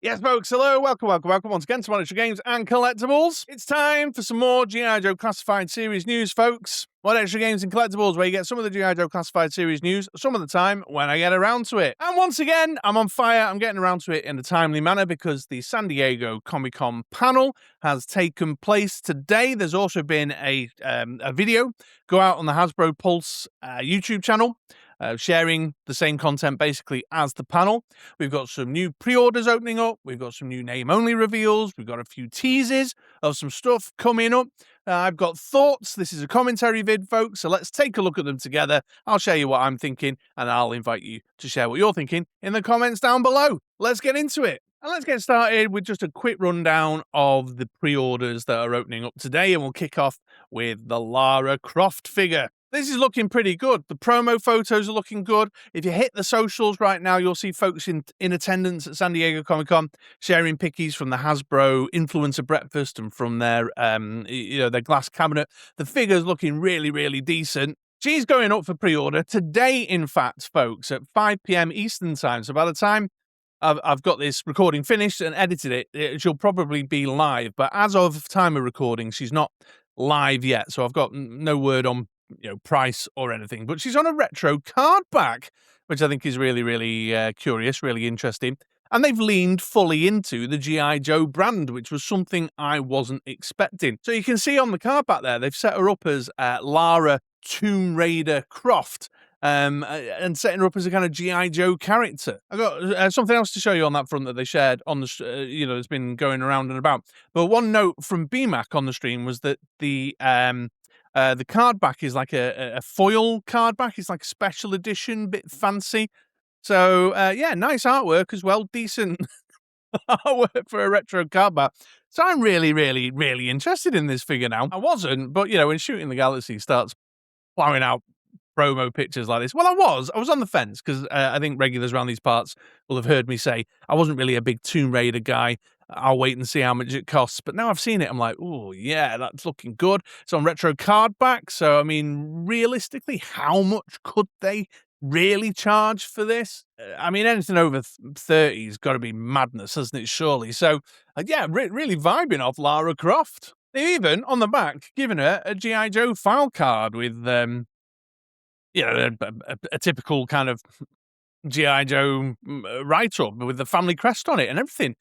Yes, folks, hello, welcome once again to MoDXtra Games and Collectibles. It's time for some more G.I. Joe Classified Series news, folks. MoDXtra Games and Collectibles, where you get some of the G.I. Joe Classified Series news some of the time when I get around to it. And once again, I'm on fire. I'm getting around to it in a timely manner because the San Diego Comic-Con panel has taken place today. There's also been a video go out on the Hasbro Pulse YouTube channel. Sharing the same content basically as the panel. We've got some new pre-orders opening up. We've got some new name-only reveals. We've got a few teases of some stuff coming up. I've got thoughts. This is a commentary vid, folks, so let's take a look at them together. I'll share you what I'm thinking, and I'll invite you to share what you're thinking in the comments down below. Let's get into it. And let's get started with just a quick rundown of the pre-orders that are opening up today, and we'll kick off with the Lara Croft figure. This is looking pretty good. The promo photos are looking good. If you hit the socials right now, you'll see folks in attendance at San Diego Comic-Con sharing pickies from the Hasbro influencer breakfast and from their, their glass cabinet. The figure's looking really, really decent. She's going up for pre-order today, in fact, folks, at 5 p.m. Eastern time. So by the time I've got this recording finished and edited it, she'll probably be live. But as of time of recording, she's not live yet. So I've got no word on price or anything, but she's on a retro card back, which I think is really, really curious, really interesting. And they've leaned fully into the G.I. Joe brand, which was something I wasn't expecting. So you can see on the card back there, they've set her up as Lara Tomb Raider Croft, and setting her up as a kind of G.I. Joe character. I've got something else to show you on that front that they shared on the, it's been going around and about. But one note from BMAC on the stream was that the card back is like a foil card back. It's like a special edition, bit fancy. So, yeah, nice artwork as well. Decent artwork for a retro card back. So I'm really, really, really interested in this figure now. I wasn't, but, when Shooting the Galaxy starts plowing out promo pictures like this, well, I was on the fence because I think regulars around these parts will have heard me say I wasn't really a big Tomb Raider guy. I'll wait and see how much it costs. But now I've seen it, I'm like, oh, yeah, that's looking good. It's on retro card back. So, I mean, realistically, how much could they really charge for this? I mean, anything over 30 has got to be madness, hasn't it, surely? So, yeah, really vibing off Lara Croft. They even, on the back, given her a G.I. Joe file card with, a typical kind of G.I. Joe write-up with the family crest on it and everything.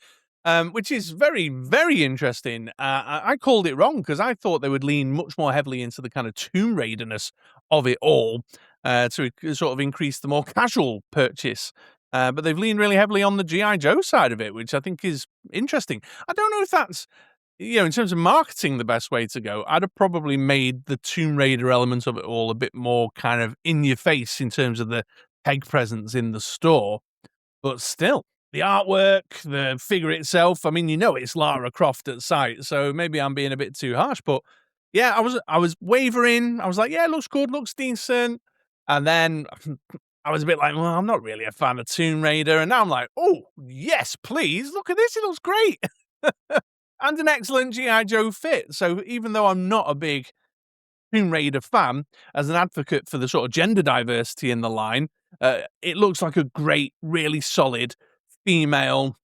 Which is very, very interesting. I called it wrong because I thought they would lean much more heavily into the kind of Tomb Raider-ness of it all to sort of increase the more casual purchase. But they've leaned really heavily on the G.I. Joe side of it, which I think is interesting. I don't know if that's, in terms of marketing, the best way to go. I'd have probably made the Tomb Raider element of it all a bit more kind of in your face in terms of the peg presence in the store. But still, the artwork, the figure itself, I mean, it's Lara Croft at sight, so maybe I'm being a bit too harsh, but yeah, I was wavering. I was like, yeah, it looks good, looks decent. And then I was a bit like, well, I'm not really a fan of Tomb Raider. And now I'm like, oh, yes, please, look at this, it looks great. And an excellent G.I. Joe fit. So even though I'm not a big Tomb Raider fan, as an advocate for the sort of gender diversity in the line, it looks like a great, really solid female,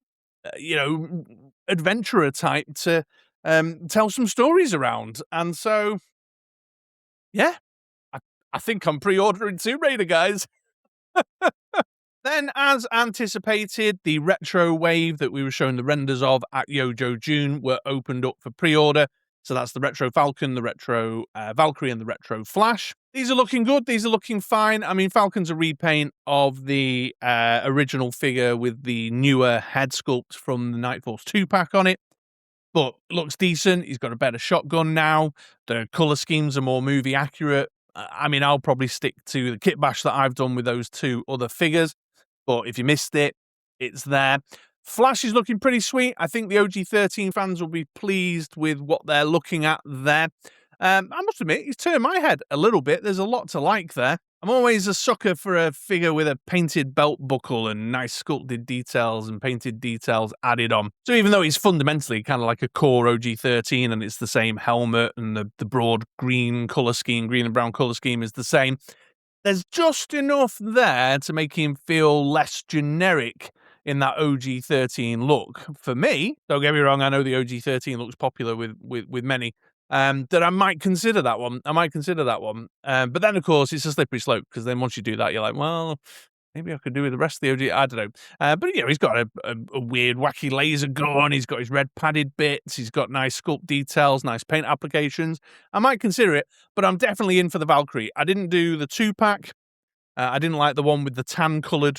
adventurer type to tell some stories around. And so, yeah, I think I'm pre-ordering Tomb Raider, guys. Then, as anticipated, the retro wave that we were showing the renders of at Yojo June were opened up for pre-order. So that's the Retro Falcon, the Retro Valkyrie, and the Retro Flash. These are looking good. These are looking fine. I mean, Falcon's a repaint of the original figure with the newer head sculpt from the Night Force 2-pack on it. But it looks decent. He's got a better shotgun now. The colour schemes are more movie accurate. I mean, I'll probably stick to the kit bash that I've done with those two other figures. But if you missed it, it's there. Flash is looking pretty sweet. I think the OG-13 fans will be pleased with what they're looking at there. I must admit, he's turned my head a little bit. There's a lot to like there. I'm always a sucker for a figure with a painted belt buckle and nice sculpted details and painted details added on. So even though he's fundamentally kind of like a core OG-13 and it's the same helmet and the broad green colour scheme, green and brown colour scheme is the same, there's just enough there to make him feel less generic in that OG13 look. For me, don't get me wrong, I know the OG13 looks popular with many, that I might consider that one. But then, of course, it's a slippery slope, because then once you do that, you're like, well, maybe I could do with the rest of the OG. I don't know. But, he's got a weird, wacky laser gun. He's got his red padded bits. He's got nice sculpt details, nice paint applications. I might consider it, but I'm definitely in for the Valkyrie. I didn't do the 2-pack. I didn't like the one with the tan-coloured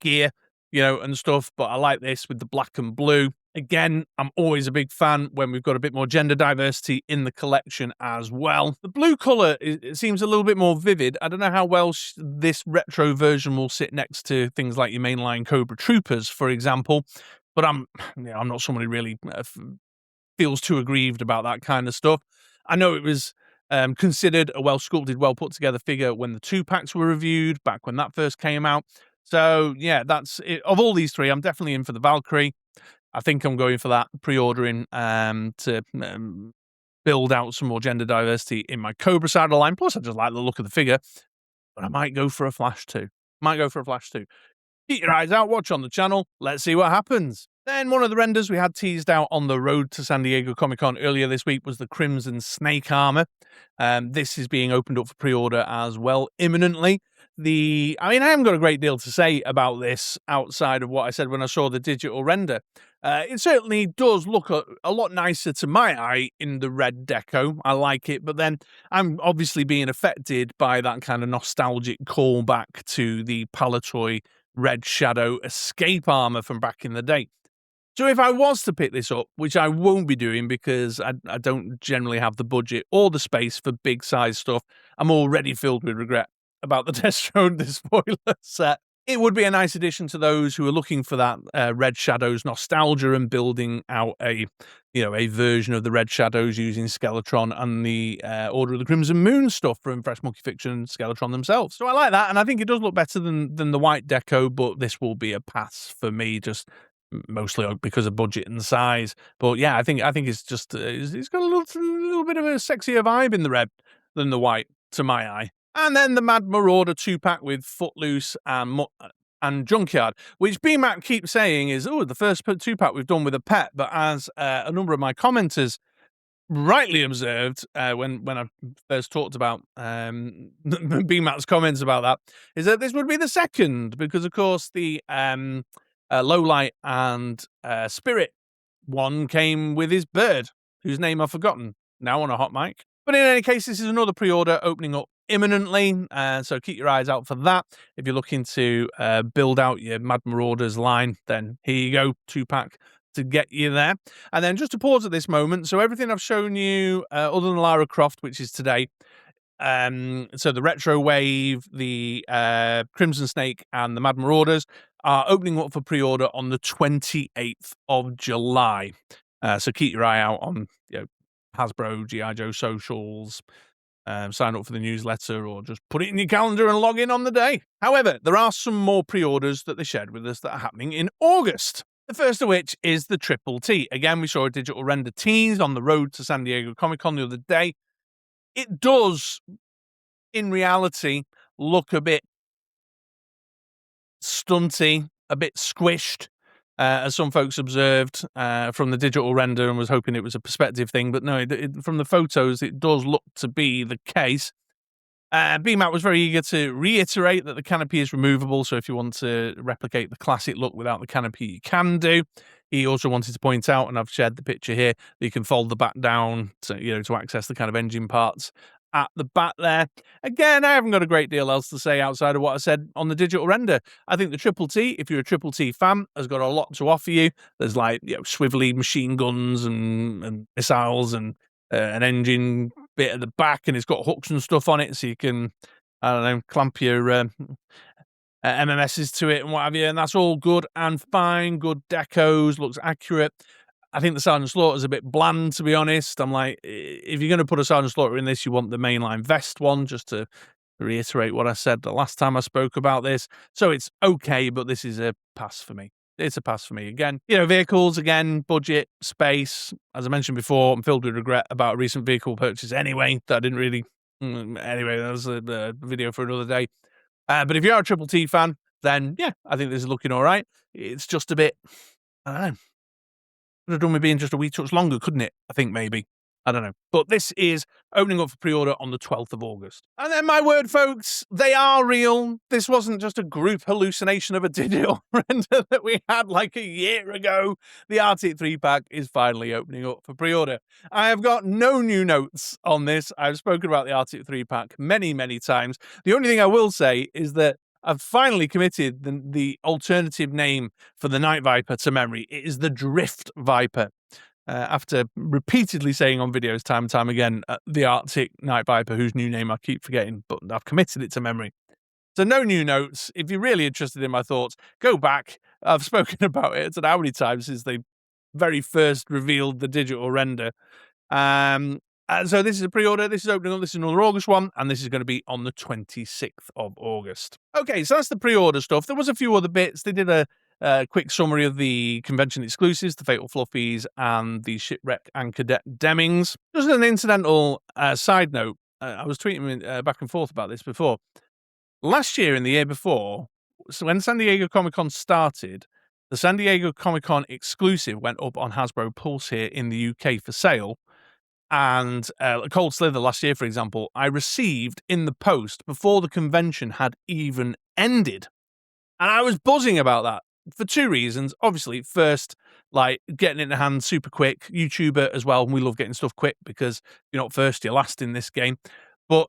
gear, and stuff, but I like this with the black and blue. Again, I'm always a big fan when we've got a bit more gender diversity in the collection as well. The blue colour, it seems a little bit more vivid. I don't know how well this retro version will sit next to things like your mainline Cobra Troopers, for example, but I'm not someone who really feels too aggrieved about that kind of stuff. I know it was considered a well-sculpted, well-put-together figure when the 2-packs were reviewed, back when that first came out. So, yeah, that's it. Of all these three, I'm definitely in for the Valkyrie. I think I'm going for that, pre-ordering to build out some more gender diversity in my Cobra side of the line. Plus, I just like the look of the figure. But I might go for a Flash too. Keep your eyes out, watch on the channel. Let's see what happens. Then one of the renders we had teased out on the road to San Diego Comic-Con earlier this week was the Crimson Snake armor. This is being opened up for pre-order as well imminently. I haven't got a great deal to say about this outside of what I said when I saw the digital render. It certainly does look a lot nicer to my eye in the red deco. I like it, but then I'm obviously being affected by that kind of nostalgic callback to the Palitoy Red Shadow escape armor from back in the day. So if I was to pick this up, which I won't be doing because I don't generally have the budget or the space for big size stuff, I'm already filled with regret about the Destro spoiler set. It would be a nice addition to those who are looking for that Red Shadows nostalgia and building out a version of the Red Shadows using Skeletron and the Order of the Crimson Moon stuff from Fresh Monkey Fiction and Skeletron themselves. So I like that, and I think it does look better than the white deco, but this will be a pass for me, just mostly because of budget and size. But yeah, I think it's just it's got a little bit of a sexier vibe in the red than the white to my eye. And then the Mad Marauder 2-pack with Footloose and Junkyard, which BMAC keeps saying is, the first 2-pack we've done with a pet. But as a number of my commenters rightly observed when I first talked about BMAC's comments about that, is that this would be the second, because, of course, the Lowlight and Spirit one came with his bird, whose name I've forgotten now on a hot mic. But in any case, this is another pre-order opening up imminently, so keep your eyes out for that. If you're looking to build out your Mad Marauders line, then here you go, 2-pack to get you there. And then just to pause at this moment, so everything I've shown you, other than Lara Croft, which is today, so the Retro Wave, the Crimson Snake, and the Mad Marauders are opening up for pre-order on the 28th of July. So keep your eye out on Hasbro, G.I. Joe socials, sign up for the newsletter, or just put it in your calendar and log in on the day. However, there are some more pre-orders that they shared with us that are happening in August. The first of which is the Triple T. Again, we saw a digital render tease on the road to San Diego Comic-Con the other day. It does, in reality, look a bit stunty, a bit squished, as some folks observed from the digital render, and was hoping it was a perspective thing. But no, from the photos, it does look to be the case. BMAT was very eager to reiterate that the canopy is removable, so if you want to replicate the classic look without the canopy, you can do. He also wanted to point out, and I've shared the picture here, that you can fold the back down to access the kind of engine parts at the back there. Again, I haven't got a great deal else to say outside of what I said on the digital render. I think the Triple T, if you're a Triple T fan, has got a lot to offer you. There's swivelly machine guns and missiles and an engine bit at the back, and it's got hooks and stuff on it, so you can, clamp your MMSs to it and what have you, and that's all good and fine. Good decos, looks accurate. I think the Sergeant Slaughter's a bit bland, to be honest. I'm like, if you're going to put a Sergeant Slaughter in this, you want the mainline vest one, just to reiterate what I said the last time I spoke about this. So it's okay, but this is a pass for me. It's a pass for me. Again, vehicles, again, budget, space. As I mentioned before, I'm filled with regret about a recent vehicle purchase anyway, that I didn't really... Anyway, that was a video for another day. But if you are a Triple T fan, then yeah, I think this is looking all right. It's just a bit, I don't know. Could have done with being just a wee touch longer, couldn't it? I think maybe. I don't know. But this is opening up for pre-order on the 12th of August. And then my word, folks, they are real. This wasn't just a group hallucination of a digital render that we had like a year ago. The Arctic 3-pack is finally opening up for pre-order. I have got no new notes on this. I've spoken about the Arctic 3-pack many, many times. The only thing I will say is that I've finally committed the alternative name for the Night Viper to memory. It is the Drift Viper. After repeatedly saying on videos time and time again, the Arctic Night Viper, whose new name I keep forgetting, but I've committed it to memory. So no new notes. If you're really interested in my thoughts, go back. I've spoken about it. I don't know how many times since they very first revealed the digital render. So this is a pre-order. This is opening up. This is another August one, and this is going to be on the 26th of August. Okay, so that's the pre-order stuff. There was a few other bits. They did a quick summary of the convention exclusives, the Fatal Fluffies, and the Shipwreck and Cadet Demings. Just an incidental side note, I was tweeting back and forth about this before. Last year and the year before, so when San Diego Comic-Con started, the San Diego Comic-Con exclusive went up on Hasbro Pulse here in the UK for sale. And Cold Slither last year, for example, I received in the post before the convention had even ended. And I was buzzing about that for two reasons. Obviously, first, like getting it in the hand super quick, YouTuber as well. And we love getting stuff quick because you're not first, you're last in this game. But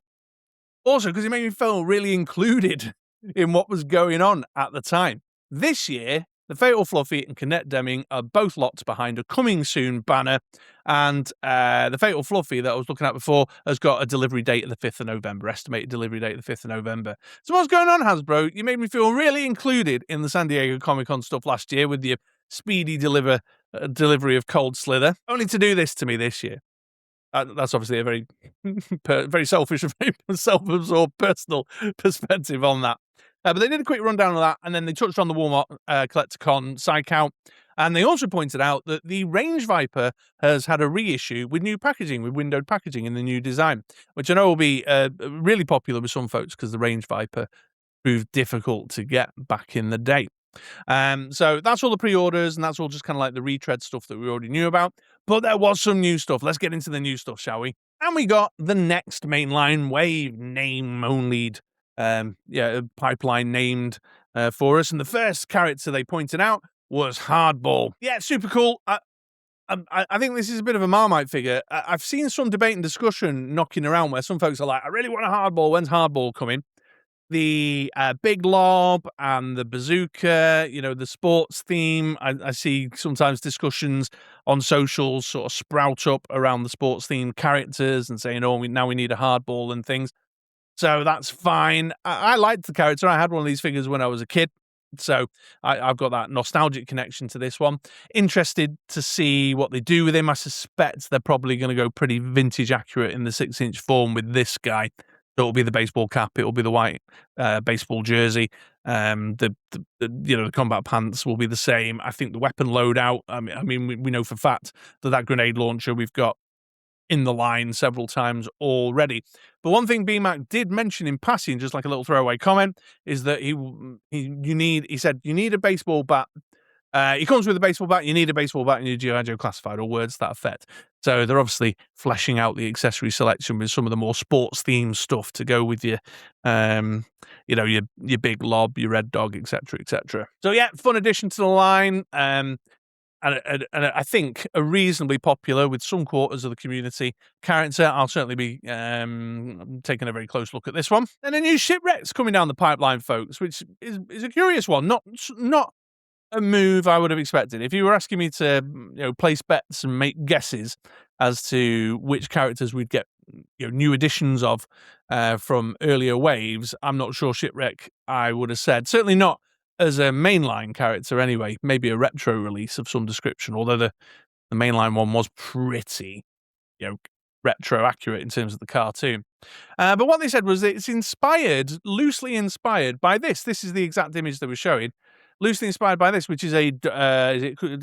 also because it made me feel really included in what was going on at the time. This year, the Fatal Fluffy and Cadet Deming are both locked behind a coming soon banner, and the Fatal Fluffy that I was looking at before has got a delivery date of the 5th of November, estimated delivery date of the 5th of November. So what's going on, Hasbro? You made me feel really included in the San Diego Comic-Con stuff last year with your speedy delivery of Cold Slither, only to do this to me this year. That's obviously a very, very selfish, very self-absorbed personal perspective on that. But they did a quick rundown of that, and then they touched on the Walmart Collecticon side count. And they also pointed out that the Range Viper has had a reissue with new packaging, with windowed packaging in the new design, which I know will be really popular with some folks because the Range Viper proved difficult to get back in the day. So that's all the pre-orders, and that's all just kind of like the retread stuff that we already knew about. But there was some new stuff. Let's get into the new stuff, shall we? And we got the next mainline wave, name-only pipeline named for us. And the first character they pointed out was Hardball. Yeah, super cool. I think this is a bit of a Marmite figure. I've seen some debate and discussion knocking around where some folks are like, I really want a Hardball. When's Hardball coming? The big lob and the bazooka, the sports theme. I see sometimes discussions on socials sort of sprout up around the sports themed characters and saying, now we need a Hardball and things. So that's fine. I liked the character. I had one of these figures when I was a kid. So I've got that nostalgic connection to this one. Interested to see what they do with him. I suspect they're probably going to go pretty vintage accurate in the 6-inch form with this guy. So it'll be the baseball cap. It'll be the white baseball jersey. The combat pants will be the same. I think the weapon loadout. I mean, we know for a fact that grenade launcher we've got in the line several times already. But one thing BMAC did mention in passing, just like a little throwaway comment, is that he said you need a baseball bat. He comes with a baseball bat. You need a baseball bat in your G.I. Joe Classified, or words to that effect. So they're obviously fleshing out the accessory selection with some of the more sports themed stuff to go with your, your big lob, your red dog, etc., etc. So yeah, fun addition to the line. And I think a reasonably popular with some quarters of the community character. I'll certainly be taking a very close look at this one. And a new Shipwreck's coming down the pipeline, folks, which is a curious one. Not a move I would have expected. If you were asking me to place bets and make guesses as to which characters we'd get new editions of from earlier waves, I'm not sure Shipwreck I would have said. Certainly not as a mainline character anyway, maybe a retro release of some description, although the mainline one was pretty, retro accurate in terms of the cartoon. But what they said was that it's loosely inspired by this. This is the exact image they were showing. Loosely inspired by this, which is did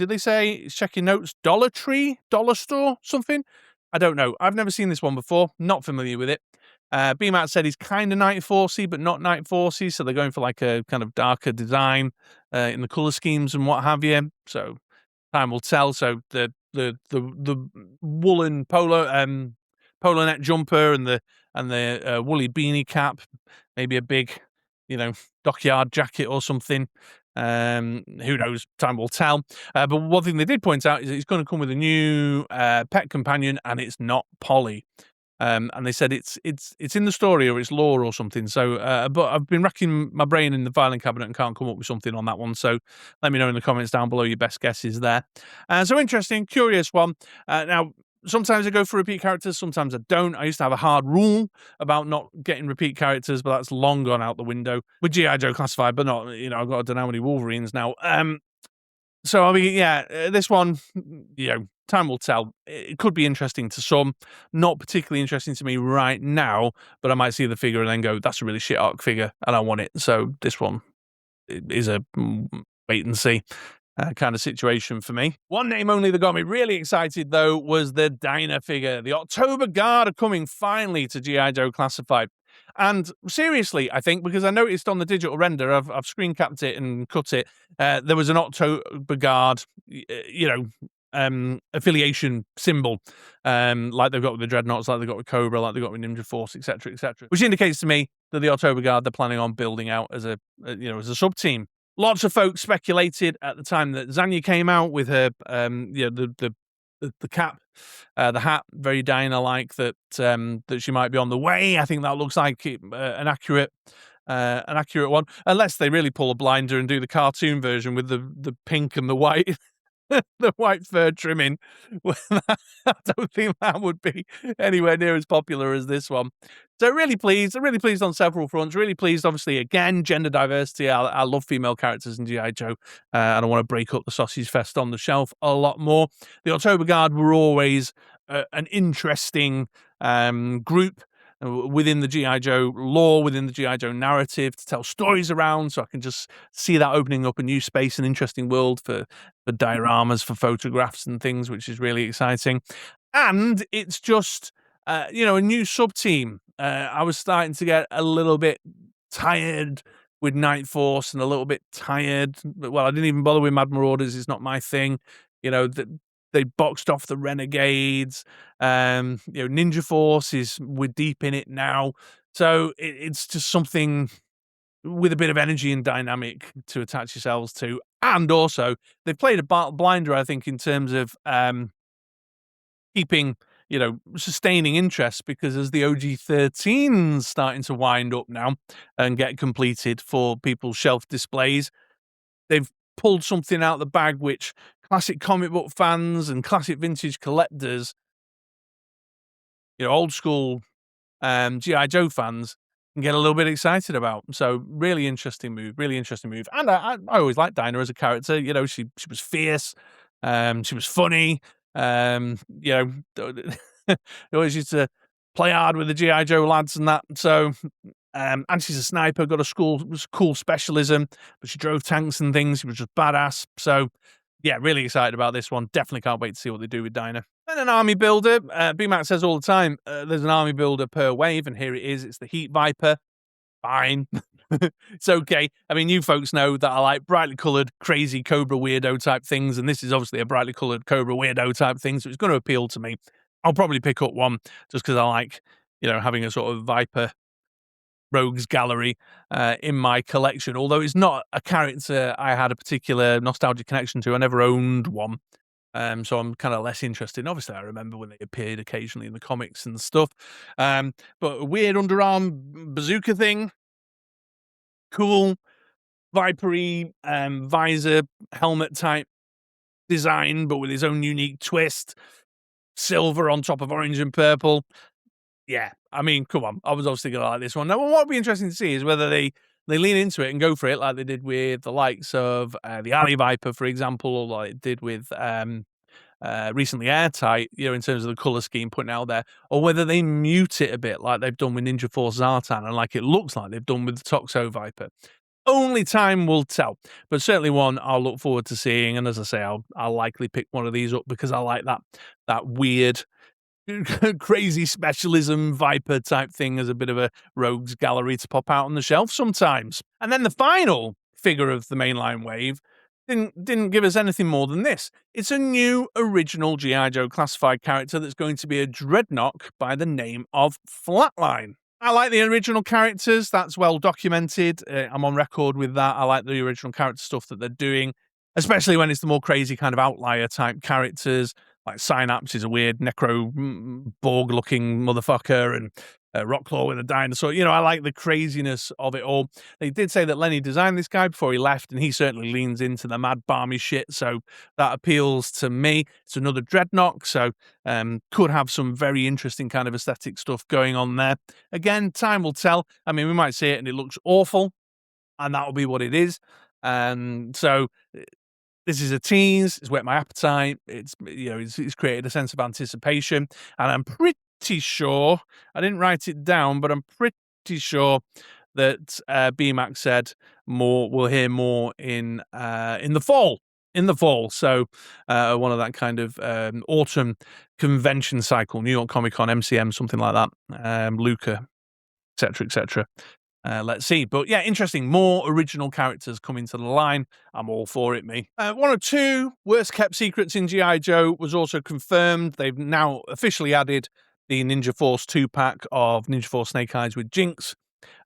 they say, check your notes, Dollar Tree, dollar store, something? I don't know. I've never seen this one before. Not familiar with it. BMAT said he's kind of Night Forcey, but not Night Forcey, so they're going for like a kind of darker design in the color schemes and what have you. So time will tell. So the woolen polo net jumper and the woolly beanie cap, maybe a big, dockyard jacket or something. Who knows? Time will tell. But one thing they did point out is that it's going to come with a new pet companion, and it's not Polly. And they said it's in the story or it's lore or something. So, but I've been racking my brain in the filing cabinet and can't come up with something on that one. So let me know in the comments down below your best guesses there. So interesting, curious one. Now, sometimes I go for repeat characters, sometimes I don't. I used to have a hard rule about not getting repeat characters, but that's long gone out the window with G.I. Joe Classified, but not, I've got I don't know how many Wolverines now. So, I mean, yeah, this one, time will tell. It could be interesting to some, not particularly interesting to me right now, but I might see the figure and then go, that's a really shit arc figure, and I want it. So this one is a wait and see kind of situation for me. One name only that got me really excited, though, was the Dinah figure. The October Guard are coming finally to G.I. Joe Classified. And seriously, I think, because I noticed on the digital render, I've screen capped it and cut it, there was an October Guard, affiliation symbol, like they've got with the Dreadnoughts, like they've got with Cobra, like they've got with Ninja Force, etc., etc., which indicates to me that the October Guard they're planning on building out as a sub team. Lots of folks speculated at the time that Zanya came out with her, the cap, the hat, very Dinah-like, that she might be on the way. I think that looks like an accurate one, unless they really pull a blinder and do the cartoon version with the pink and the white. The white fur trimming. I don't think that would be anywhere near as popular as this one. So really pleased. I'm really pleased on several fronts. Really pleased, obviously, again, gender diversity. I love female characters in G.I. Joe, and I want to break up the sausage fest on the shelf a lot more. The October Guard were always an interesting group within the G.I. Joe lore, within the G.I. Joe narrative, to tell stories around, so I can just see that opening up a new space, an interesting world for dioramas, for photographs and things, which is really exciting. And it's just, a new sub-team. I was starting to get a little bit tired with Night Force and a little bit tired. Well, I didn't even bother with Mad Marauders. It's not my thing. They boxed off the Renegades. Ninja Force we're deep in it now. So it's just something with a bit of energy and dynamic to attach yourselves to. And also, they've played a blinder, I think, in terms of keeping, sustaining interest, because as the OG-13's starting to wind up now and get completed for people's shelf displays, they've pulled something out of the bag which classic comic book fans and classic vintage collectors, old school G.I. Joe fans, can get a little bit excited about. So really interesting move. And I always liked Dinah as a character. She was fierce. She was funny. They always used to play hard with the G.I. Joe lads and that. So, and she's a sniper, got a cool specialism, but she drove tanks and things. She was just badass. So, yeah, really excited about this one. Definitely can't wait to see what they do with Dinah. Then an army builder. BMAX says all the time, there's an army builder per wave, and here it is. It's the Heat Viper. Fine. It's okay. I mean, you folks know that I like brightly coloured, crazy Cobra weirdo type things, and this is obviously a brightly coloured Cobra weirdo type thing, so it's going to appeal to me. I'll probably pick up one just because I like, having a sort of Viper rogues gallery in my collection, although it's not a character I had a particular nostalgic connection to. I never owned one. So I'm kind of less interested. Obviously, I remember when they appeared occasionally in the comics and stuff. But a weird underarm bazooka thing. Cool. Vipery visor helmet type design, but with his own unique twist. Silver on top of orange and purple. Yeah, I mean, come on. I was obviously going to like this one. Now, what would be interesting to see is whether they lean into it and go for it like they did with the likes of the Alley Viper, for example, or like it did with recently Airtight, in terms of the colour scheme putting out there, or whether they mute it a bit like they've done with Ninja Force Zartan and like it looks like they've done with the Toxo Viper. Only time will tell, but certainly one I'll look forward to seeing. And as I say, I'll likely pick one of these up because I like that weird crazy specialism Viper type thing as a bit of a rogues gallery to pop out on the shelf sometimes. And then the final figure of the mainline wave didn't give us anything more than this. It's a new original G.I. Joe classified character that's going to be a dreadnought by the name of Flatline. I like the original characters. That's well documented. I'm on record with that. I like the original character stuff that they're doing, especially when it's the more crazy kind of outlier type characters. Like Synapse is a weird necro-borg-looking motherfucker, and Rocklaw with a dinosaur. You know, I like the craziness of it all. They did say that Lenny designed this guy before he left, and he certainly leans into the mad balmy shit, so that appeals to me. It's another dreadnought, so could have some very interesting kind of aesthetic stuff going on there. Again, time will tell. I mean, we might see it and it looks awful, and that'll be what it is. So this is a tease. It's whet my appetite. It's, you know, it's created a sense of anticipation, and I'm pretty sure, I didn't write it down, but I'm pretty sure that BMAC said we'll hear more in the fall. In the fall, so one of that kind of autumn convention cycle, New York Comic Con, MCM, something like that, Luca, etc., etc. Let's see. But yeah, interesting. More original characters coming to the line. I'm all for it, me. One or two worst kept secrets in G.I. Joe was also confirmed. They've now officially added the Ninja Force 2-pack of Ninja Force Snake Eyes with Jinx.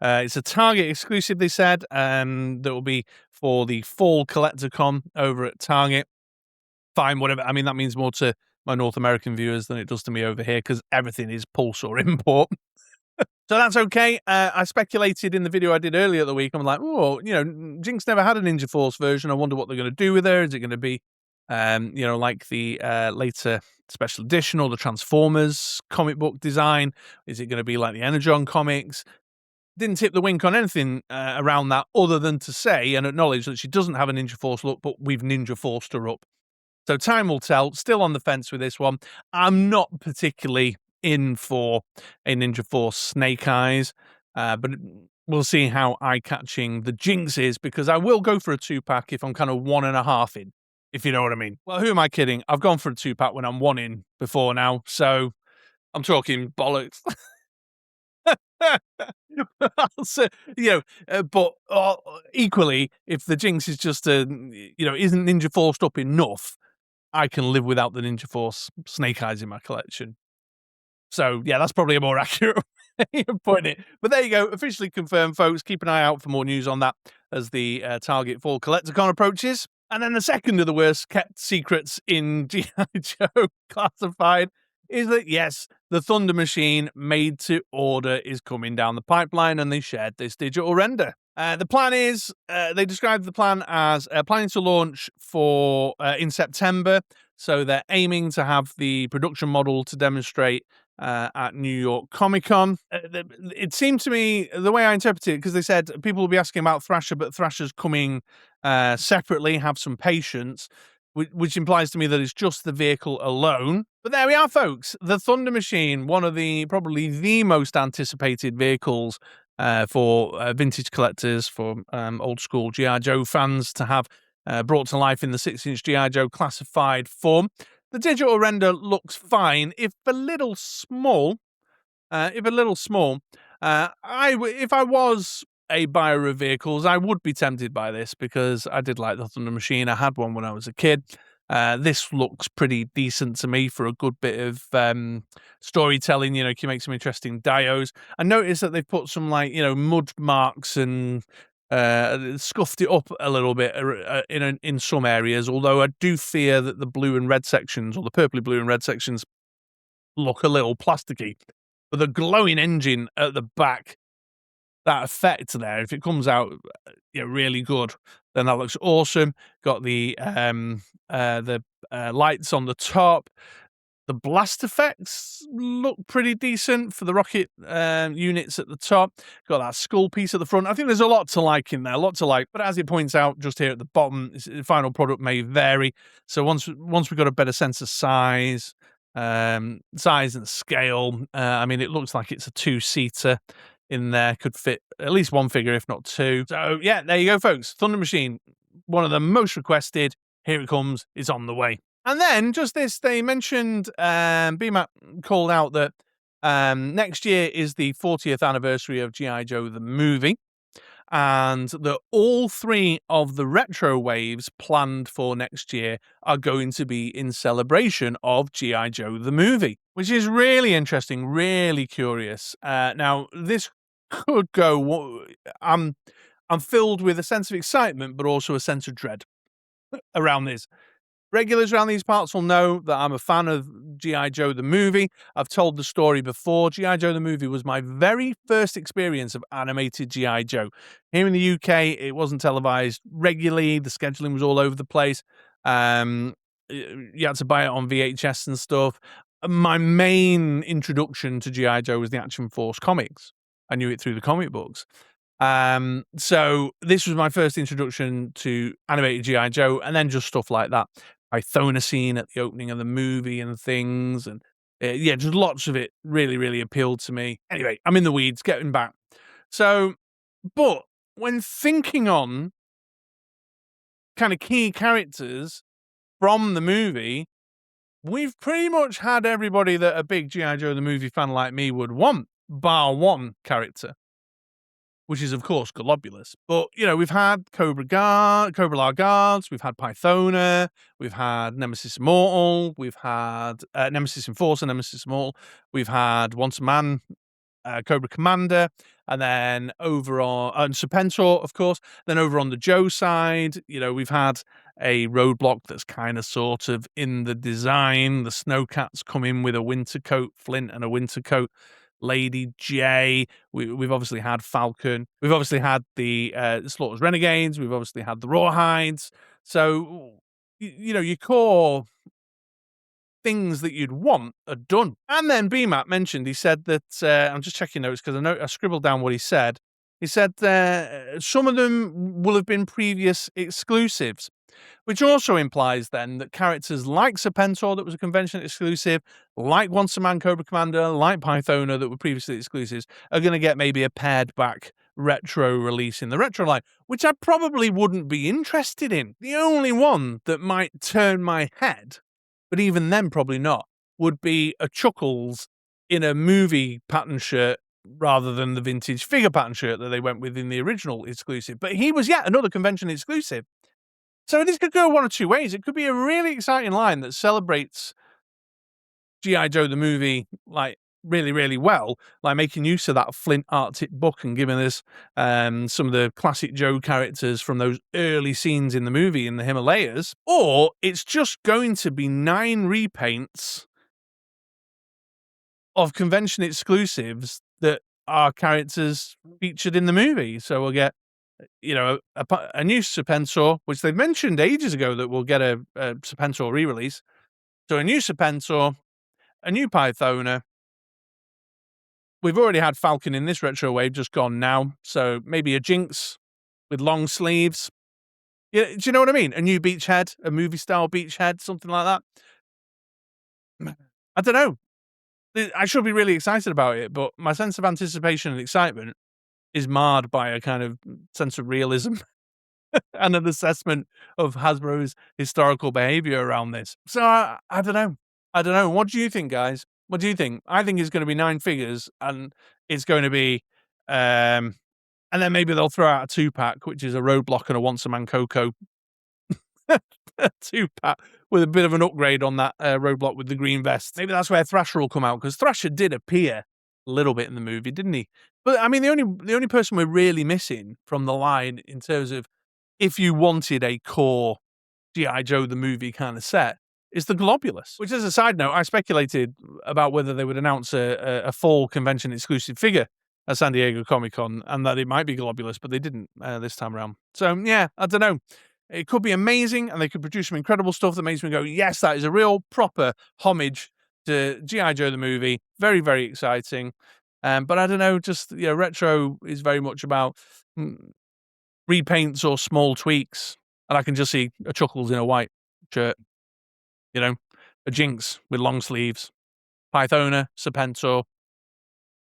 It's a Target exclusive, they said, that will be for the fall Collector-Con over at Target. Fine, whatever. I mean, that means more to my North American viewers than it does to me over here, because everything is pulse or import. So that's okay. I speculated in the video I did earlier the week. I'm like, oh, you know, Jinx never had a Ninja Force version. I wonder what they're going to do with her. Is it going to be, you know, like the later special edition or the Transformers comic book design? Is it going to be like the Energon comics? Didn't tip the wink on anything around that other than to say and acknowledge that she doesn't have a Ninja Force look, but we've Ninja Forced her up. So time will tell. Still on the fence with this one. I'm not particularly in for a Ninja Force Snake Eyes, but we'll see how eye-catching the Jinx is, because I will go for a 2-pack if I'm kind of 1.5 in, if you know what I mean. Well, who am I kidding? I've gone for a 2-pack when I'm 1 in before now, so I'm talking bollocks. So, you know, but equally, if the Jinx is just isn't Ninja Forced up enough, I can live without the Ninja Force Snake Eyes in my collection. So, yeah, that's probably a more accurate way of putting it. But there you go. Officially confirmed, folks. Keep an eye out for more news on that as the Target Fall Collector-Con approaches. And then the second of the worst kept secrets in G.I. Joe Classified is that, yes, the Thunder Machine made to order is coming down the pipeline, and they shared this digital render. The plan is, they described the plan as planning to launch in September. So they're aiming to have the production model to demonstrate at New York Comic Con. It seemed to me, the way I interpreted it, because they said people will be asking about Thrasher, but Thrasher's coming separately, have some patience, which implies to me that it's just the vehicle alone. But there we are, folks. The Thunder Machine, one of probably the most anticipated vehicles for vintage collectors, for old school G.I. Joe fans to have brought to life in the 6-inch G.I. Joe Classified form. The digital render looks fine, if a little small. If I was a buyer of vehicles, I would be tempted by this, because I did like the Thunder Machine. I had one when I was a kid. This looks pretty decent to me for a good bit of storytelling. You know, can make some interesting dios. I noticed that they've put some, like, you know, mud marks and scuffed it up a little bit in some areas, although I do fear that the blue and red sections, or the purpley blue and red sections, look a little plasticky. But the glowing engine at the back, that effect there, if it comes out really good, then that looks awesome. Got the lights on the top. The blast effects look pretty decent for the rocket units at the top. Got that skull piece at the front. I think there's a lot to like in there, a lot to like. But as it points out just here at the bottom, the final product may vary. So once we've got a better sense of size and scale, I mean, it looks like it's a 2-seater in there. Could fit at least one figure, if not two. So yeah, there you go, folks. Thunder Machine, one of the most requested. Here it comes. It's on the way. And then just this, they mentioned, BMAP called out that next year is the 40th anniversary of G.I. Joe the movie, and that all 3 of the retro waves planned for next year are going to be in celebration of G.I. Joe the movie, which is really interesting, really curious. Now, this could go... I'm filled with a sense of excitement, but also a sense of dread around this. Regulars around these parts will know that I'm a fan of G.I. Joe the movie. I've told the story before. G.I. Joe the movie was my very first experience of animated G.I. Joe. Here in the UK, it wasn't televised regularly. The scheduling was all over the place. You had to buy it on VHS and stuff. My main introduction to G.I. Joe was the Action Force comics. I knew it through the comic books. So this was my first introduction to animated G.I. Joe, and then just stuff like that. Pythona scene at the opening of the movie and things, and yeah, just lots of it really, really appealed to me. Anyway, I'm in the weeds, getting back. So, but when thinking on kind of key characters from the movie, we've pretty much had everybody that a big G.I. Joe the movie fan like me would want, bar one character, which is, of course, Globulus. But, you know, we've had Cobra La Guards, we've had Pythona, we've had Nemesis Immortal, we've had Nemesis Enforcer, Nemesis Immortal, we've had Once a Man, Cobra Commander, and then over on Serpentor, of course. Then over on the Joe side, you know, we've had a Roadblock that's kind of sort of in the design. The Snowcats come in with a winter coat, Flint and a winter coat. Lady J. We've obviously had Falcon. We've obviously had the Slaughter's Renegades. We've obviously had the Rawhides. So, you know, your core things that you'd want are done. And then BMAP mentioned, he said that, I'm just checking notes because I scribbled down what he said. He said some of them will have been previous exclusives, which also implies then that characters like Serpentor, that was a convention exclusive, like Once a Man Cobra Commander, like Pythona, that were previously exclusives, are going to get maybe a pared back retro release in the retro line, which I probably wouldn't be interested in. The only one that might turn my head, but even then probably not, would be a Chuckles in a movie pattern shirt rather than the vintage figure pattern shirt that they went with in the original exclusive. But he was yet another convention exclusive. So this could go one of two ways. It could be a really exciting line that celebrates G.I. Joe the movie, like, really, really well, like making use of that Flint Arctic book and giving us some of the classic Joe characters from those early scenes in the movie in the Himalayas. Or it's just going to be 9 repaints of convention exclusives that are characters featured in the movie. So we'll get, you know, a new Serpentor, which they mentioned ages ago that we'll get a Serpentor re-release. So a new Serpentor, a new Pythona. We've already had Falcon in this retro wave, just gone now. So maybe a Jinx with long sleeves. Yeah, do you know what I mean? A new Beachhead, a movie-style Beachhead, something like that. I don't know. I should be really excited about it, but my sense of anticipation and excitement is marred by a kind of sense of realism and an assessment of Hasbro's historical behavior around this. So I don't know. I don't know. What do you think, guys? What do you think? I think it's going to be 9 figures, and it's going to be, and then maybe they'll throw out a 2-pack, which is a Roadblock and a Once a Man Coco 2-pack with a bit of an upgrade on that Roadblock with the green vest. Maybe that's where Thrasher will come out, because Thrasher did appear a little bit in the movie, didn't he? But I mean, the only person we're really missing from the line in terms of if you wanted a core G.I. Joe the movie kind of set is the Globulus. Which, as a side note, I speculated about whether they would announce a fall convention exclusive figure at San Diego Comic-Con, and that it might be Globulus, but they didn't this time around. So yeah, I don't know. It could be amazing, and they could produce some incredible stuff that makes me go, yes, that is a real proper homage to G.I. Joe the movie. Very, very exciting. But I don't know, just, you know, retro is very much about repaints or small tweaks. And I can just see a Chuckles in a white shirt, you know, a Jinx with long sleeves, Pythona, Serpentor,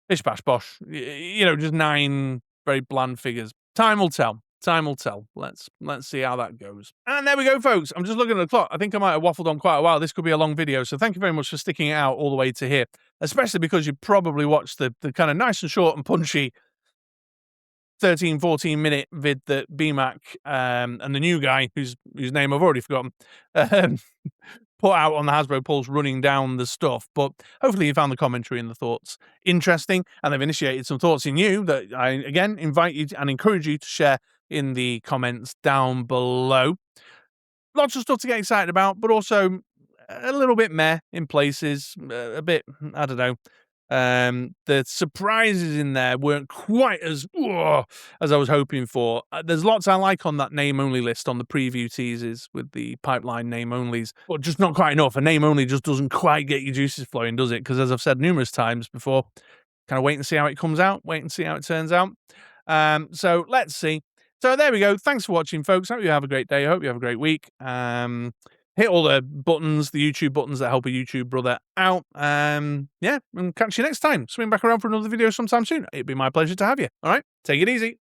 Bish Bash Bosh, you know, just 9 very bland figures. Time will tell. Time will tell. Let's see how that goes. And there we go, folks. I'm just looking at the clock. I think I might have waffled on quite a while. This could be a long video, so thank you very much for sticking it out all the way to here, especially because you probably watched the kind of nice and short and punchy 13, 14 minute vid that BMAC and the new guy, whose name I've already forgotten, put out on the Hasbro Pulse running down the stuff. But hopefully you found the commentary and the thoughts interesting, and they've initiated some thoughts in you that I, again, invite you and encourage you to share in the comments down below. Lots of stuff to get excited about, but also a little bit meh in places, a bit, I don't know. The surprises in there weren't quite as I was hoping for. There's lots I like on that name only list on the preview teases with the pipeline name onlys, but just not quite enough. A name only just doesn't quite get your juices flowing, does it? Because as I've said numerous times before, kind of wait and see how it comes out, wait and see how it turns out. So let's see. So there we go. Thanks for watching, folks. I hope you have a great day. I hope you have a great week. Hit all the buttons, the YouTube buttons that help a YouTube brother out. Yeah, and catch you next time. Swing back around for another video sometime soon. It'd be my pleasure to have you. All right, take it easy.